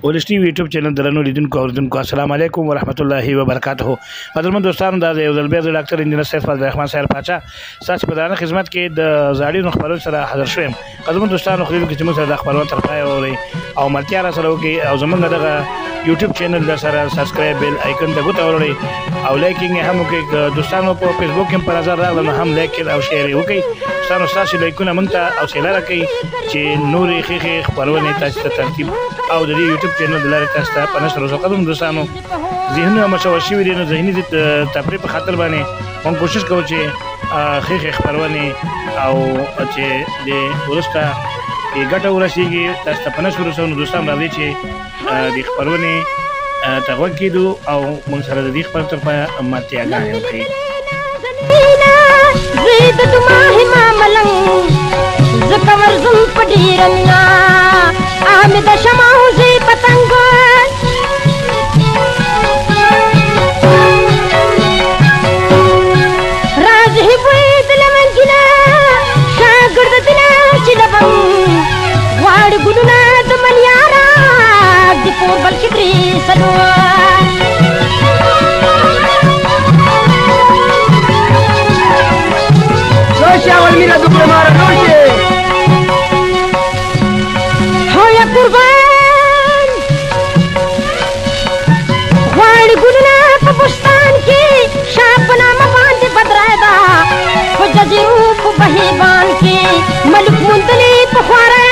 ولسټي یوټیوب چینل درنو لیدونکو اوریدونکو السلام علیکم ورحمت الله وبرکاته. قدرمن دوستانو دا یو ځل بیا د ډاکټر انجنیر سید فضل الرحمن صاحب پاچا تاسو په دغه خدمت کې د زاړي خبرونو سره حاضر شوم. قدرمن دوستانو خو دې چې موږ سره د خبرونو تر پای اوري او ملتیا را سره وکي او زمونږ دغه یوټیوب چینل د سره سبسکرایب بیل آیکن ته ګوت اوري او لایکینګ هم وکي. دوستانو په فیسبوک کې پر نظر راغله نو هم لایک او شیر وکي. دوستانو تاسو لایکونه مونږ ته او شیر راکړئ چې نورې خېخې خبرونه تاسو ته ترتیب او د یوټیوب چینل د لارې تاسو ته په نشر وسو. قدم دوستانو ذهنونه مشوش شوي دي نو ذهني تفریح په خاطر باندې موږ کوشش کوو چې خېخې خبرونه او چې د ورسته ګټه ورسیږي تاسو ته په نشر وسو. نو دوستان راځي چې د خبرونه تغوږ کېدو او موږ سره د دې خبرو تر پایه ماتیاګانې وکړي. زید دماغ ما ملنگ زکور زم پډیرنا احمد شماو زی پتنګ راز هی وې دل منګلا شاګرد دل چې لبم واړ ګلونه د منیارا د پور بل چتري سلو اول میرا دوباره مارا نوشه هو یا قربان غواړي ګلونه په بستان کې شاپنا مباندې بدرایدا په جزیرو په بهیبان کې ملک مندلې په خواره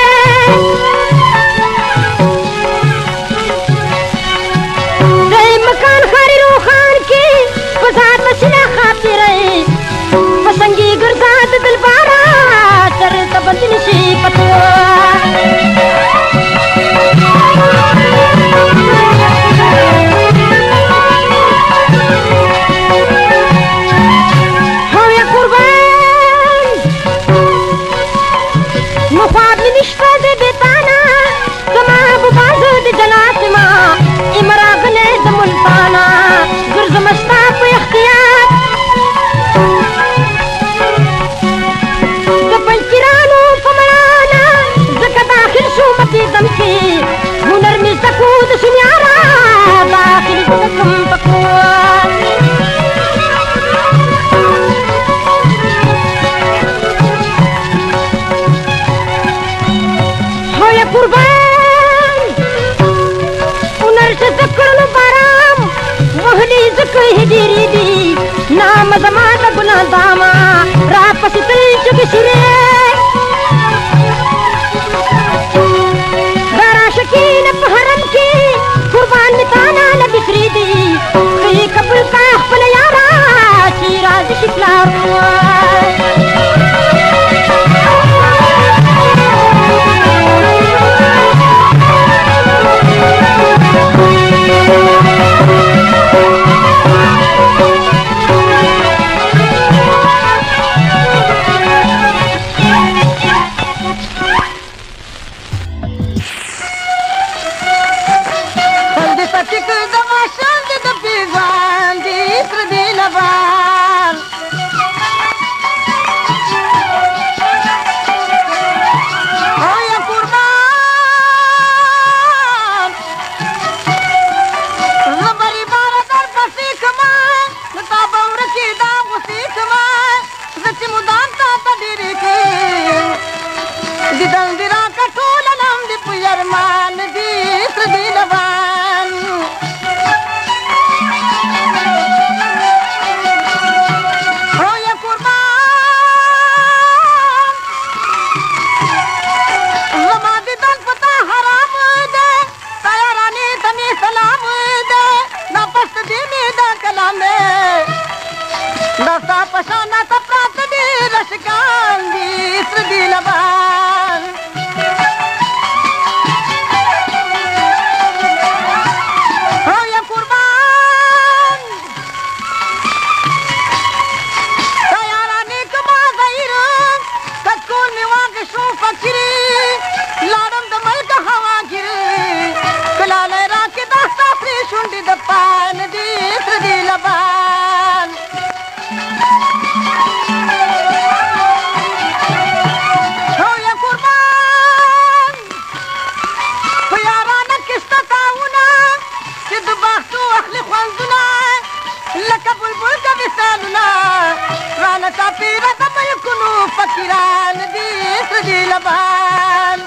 دي لبان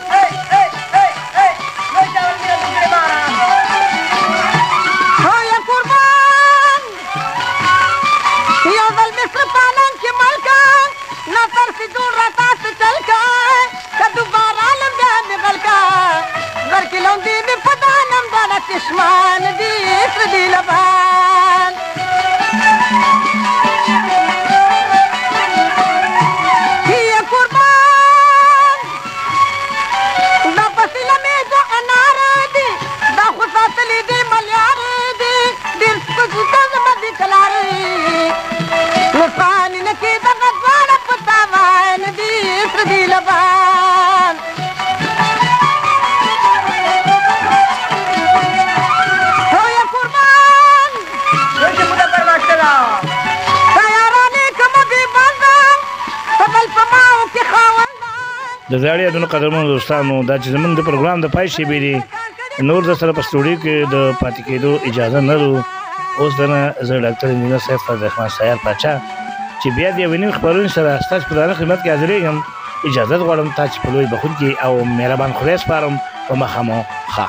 هو يا قربان يا ظل مصر پالن کی ملکا نفر سی دور رتا سے چل کا دوبارہ عالم بیان غل کا غر کی لوندی میں پدانم دانا چشمان دی اسر دی لبان یا قربان دا پسیلہ میں دا انار دی دا خساتلی دی ملیار دی دیر سپسوتا زمدی کلاری لفانی نکی دا غزوان پتاوان دی اسر دی لبان ہو یا قربان جوشی مدہ برداشت دا سیارانی کم بی بندن فبل پماو کی خواندن د زاړي یادونو قدرمنو دوستانو دا چې زمونږ د پروګرام د پای شیبې دي نور د سره په سټوډیو کې د پاتې کېدو اجازه نه لرو اوس دنه زه ډاکټر انجینر سید فضل الرحمن سیار پاچا چې بیا د یوې نوې خپرونې سره ستاسو په درانه خدمت کې حاضرېږم اجازه غواړم تاسو په لوی بخښونکي او مهربان خدای سپارم په مخه مو ښه